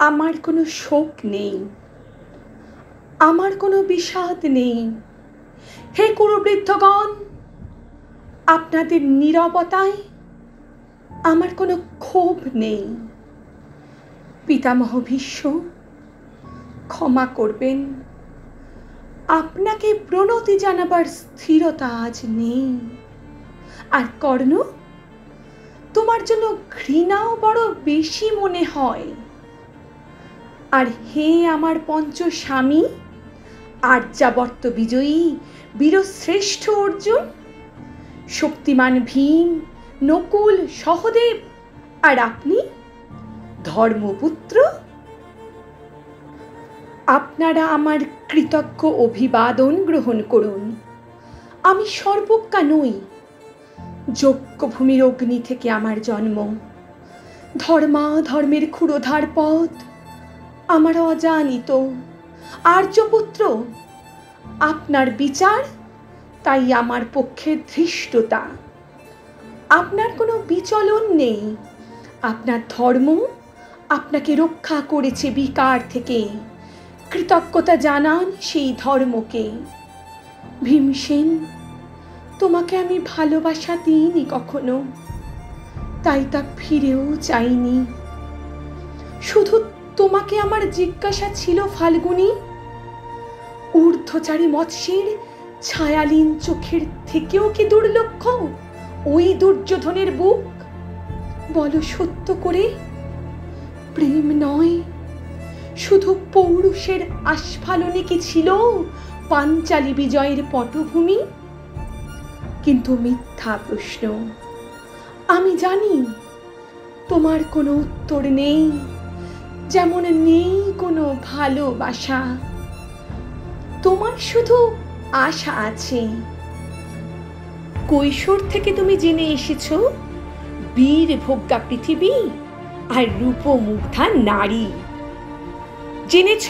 আমার কোনো শোক নেই, আমার কোনো বিষাদ নেই। হে কুরুবৃদ্ধগণ, আপনাদের নীরবতায় আমার কোনো ক্ষোভ নেই। পিতামহ ভীষ্ম, ক্ষমা করবেন, আপনাকে প্রণতি জানাবার স্থিরতা আজ নেই। আর কর্ণ, তোমার জন্য ঘৃণাও বড় বেশি মনে হয়। আর হে আমার পঞ্চস্বামী, আর্যাবর্ত বিজয়ী বীরশ্রেষ্ঠ অর্জুন, শক্তিমান ভীম, নকুল, সহদেব, আর আপনি ধর্মপুত্র, আপনারা আমার কৃতজ্ঞ অভিবাদন গ্রহণ করুন। আমি সর্বজ্ঞা নই, যজ্ঞভূমির অগ্নি থেকে আমার জন্ম। ধর্মের ক্ষুরোধার পথ আমার অজানিত। আর্যপুত্র, আপনার বিচার তাই আমার পক্ষে ধৃষ্টতা। আপনার কোনো বিচলন নেই। আপনার ধর্ম আপনাকে রক্ষা করেছে বিকার থেকে। কৃতজ্ঞতা জানান সেই ধর্মকে। ভীমসেন, তোমাকে আমি ভালোবাসা দিইনি কখনো, তাই তা ফিরেও চাইনি। শুধু তোমাকে আমার জিজ্ঞাসা ছিল ফাল্গুনী, ঊর্ধ্বচারী মৎস্যের ছায়ালীন চোখের থেকেও কি দুর্লক্ষ ওই দুর্যোধনের বুক? বলো সত্য করে, প্রেম নয়, শুধু পৌরুষের আস্ফালনে কি ছিল পাঞ্চালী বিজয়ের পটভূমি? কিন্তু মিথ্যা প্রশ্ন। আমি জানি তোমার কোনো উত্তর নেই, যেমন নেই কোনো ভালোবাসা। তোমার শুধু আশা আছে। কৈশোর থেকে তুমি জেনে এসেছো বীর ভোগ্যা পৃথিবী আর রূপমুগ্ধা নারী। জেনেছ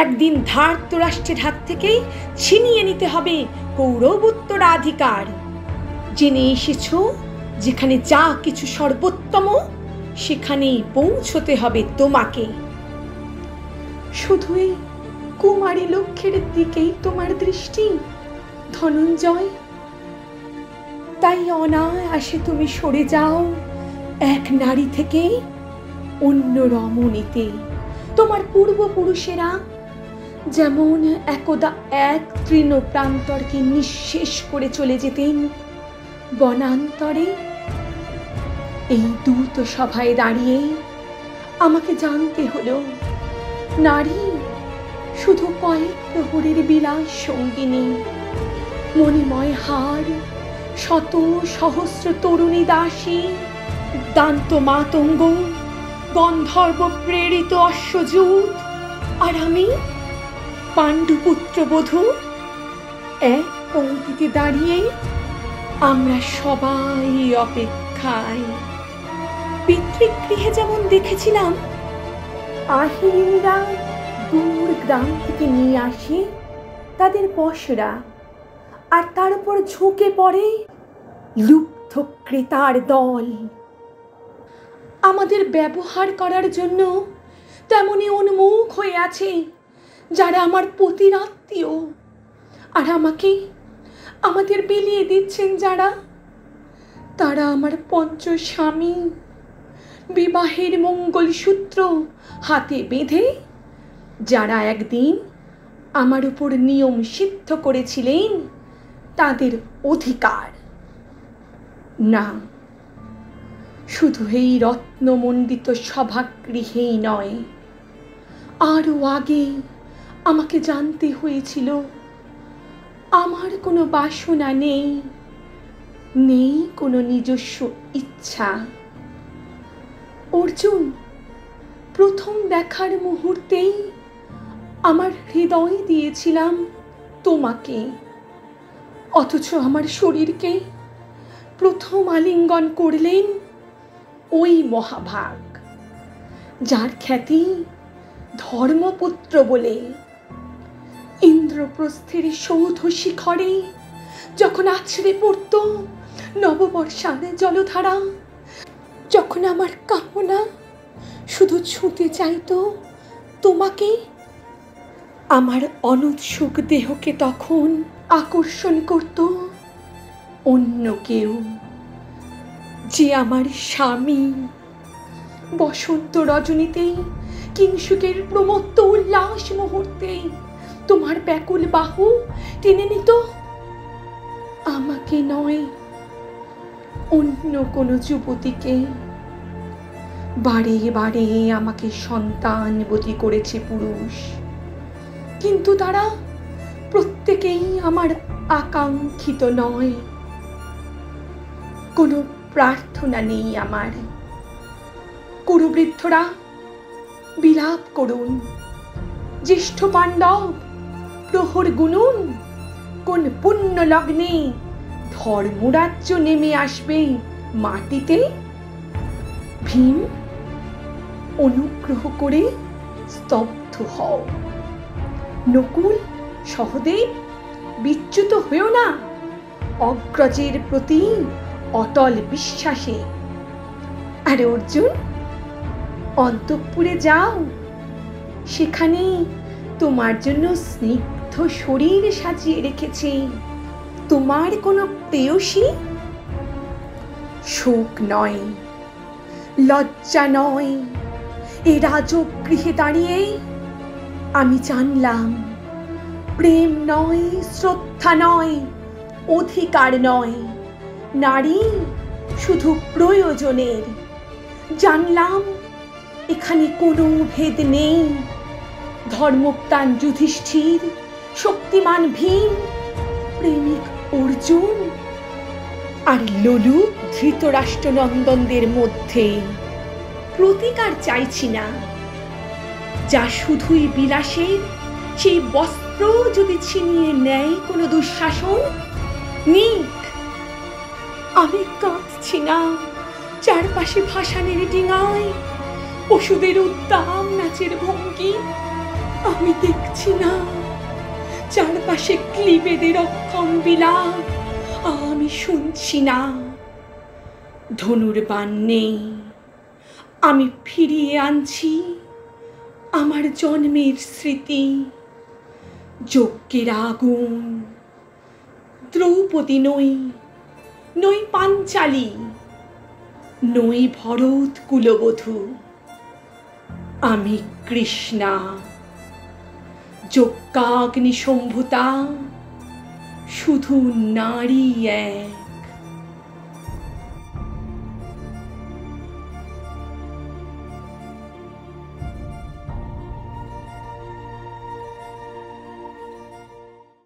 একদিন ধার্তরাষ্ট্রের হাত থেকেই ছিনিয়ে নিতে হবে কৌরব উত্তরাধিকার। জেনে এসেছ যেখানে যা কিছু সর্বোত্তম সেখানেই পৌঁছতে হবে তোমাকে। শুধু এই কুমারী লক্ষ্যের দিকেই তোমার দৃষ্টি ধনঞ্জয়, তাই অনায়াসে তুমি সরে যাও এক নারী থেকে অন্য রমণীতে। তোমার পূর্বপুরুষেরা যেমন একদা এক তৃণ প্রান্তরকে নিঃশেষ করে চলে যেতেন বনান্তরে, এই দূত সভায় দাঁড়িয়ে আমাকে জানতে হলো নারী শুধু কয়েক প্রহরের বিলাস সঙ্গিনী। মণিময় হার, শত সহস্র তরুণী দাসী, দান্ত মাতঙ্গ, গন্ধর্ব প্রেরিত অশ্বযুত, আর আমি পাণ্ডুপুত্র বধূ। এক পংক্তিতে দাঁড়িয়ে আমরা সবাই অপেক্ষায়। পিতৃগৃহে যেমন দেখেছিলাম আহিনীরা দূর গ্রাম থেকে নিয়ে আসে তাদের পসরা, আর তার উপর ঝুঁকে পড়ে লুব্ধ ক্রেতার দল। আমাদের ব্যবহার করার জন্য তেমনি উন্মুখ হয়ে আছে যারা আমার পতির আত্মীয়, আর আমাদের বিলিয়ে দিচ্ছেন যারা, তারা আমার পঞ্চস্বামী। বিবাহের মঙ্গলসূত্র হাতে বেঁধে যারা একদিন আমার উপর নিয়ম সিদ্ধ করেছিলেন তাদের অধিকার। না, শুধু এই রত্নমণ্ডিত সভাগৃহেই নয়, আরও আগে আমাকে জানতে হয়েছিল আমার কোনো বাসনা নেই, নেই কোনো নিজস্ব ইচ্ছা। অর্জুন, প্রথম দেখার মুহূর্তেই আমার হৃদয় দিয়েছিলাম তোমাকে, অথচ আমার শরীরকে প্রথম আলিঙ্গন করলেন ওই মহাভাগ, যার খ্যাতি ধর্মপুত্র বলে। ইন্দ্রপ্রস্থের সৌধ শিখরে যখন আছড়ে পড়ত নববর্ষার জলধারা, যখন আমার কামনা শুধু ছুঁতে চাইতো তোমাকে। আমার অনুৎসুক দেহকে তখন আকর্ষণ করত অন্য কেউ, যে আমার স্বামী। বসন্ত রজনীতেই, কিংসুকের প্রমত্ত উল্লাস মুহূর্তে তোমার ব্যাকুল বাহু টেনে নিত আমাকে নয়, অন্য কোনো যুবতীকে। বারে বারে আমাকে সন্তানবতী করেছে পুরুষ, কিন্তু তারা প্রত্যেকেই আমার আকাঙ্ক্ষিত নয়। কোনো প্রার্থনা নেই আমার। কুরুবৃদ্ধরা বিলাপ করুন, জ্যেষ্ঠ পাণ্ডব প্রহর গুনুন, কোন পুণ্য লগ্নে ধর্মরাজ্য নেমে আসবে মাটিতে। ভীম, অনুগ্রহ করে স্তব্ধ হও। নকুল, সহদেব, বিচ্যুত হয়েও না অগ্রজের প্রতি অটল বিশ্বাসে। আর অর্জুন, অন্তঃপুরে যাও, সেখানে তোমার জন্য স্নিগ্ধ শরীর সাজিয়ে রেখেছে তোমার কোনো প্রেয়সী। শোক নয়, লজ্জা নয়, এ রাজগৃহে দাঁড়িয়ে আমি জানলাম প্রেম নয়, শ্রদ্ধা নয়, অধিকার নয়, নারী শুধু প্রয়োজনের। জানলাম এখানে কোনো ভেদ নেই। ধর্মপ্রাণ যুধিষ্ঠির, শক্তিমান ভীম, প্রেমিক অর্জুন আর লোলুপ ধৃতরাষ্ট্রনন্দনদের মধ্যে প্রতিকার চাইছি না। যা শুধুই বিলাসের, সেই বস্ত্র যদি ছিনিয়ে নেয় কোনো দুঃশাসন, নিক। আমি কাঁদছি না চারপাশে ভাসানের ডিঙায় পশুদের উদ্দাম নাচের ভঙ্গি। আমি দেখছি না চারপাশে ক্লীবেদের অক্ষম বিলাপ। আমি শুনছি না ধনুর বাণ নেই। আমি ফিরিয়ে আনছি আমার জন্মের স্মৃতি, যজ্ঞের আগুন। দ্রৌপদী নই, নই পাঞ্চালী, নই ভরত কুলবধূ। আমি কৃষ্ণা, যজ্ঞাগ্নি সম্ভুতা, শুধু নারী এক।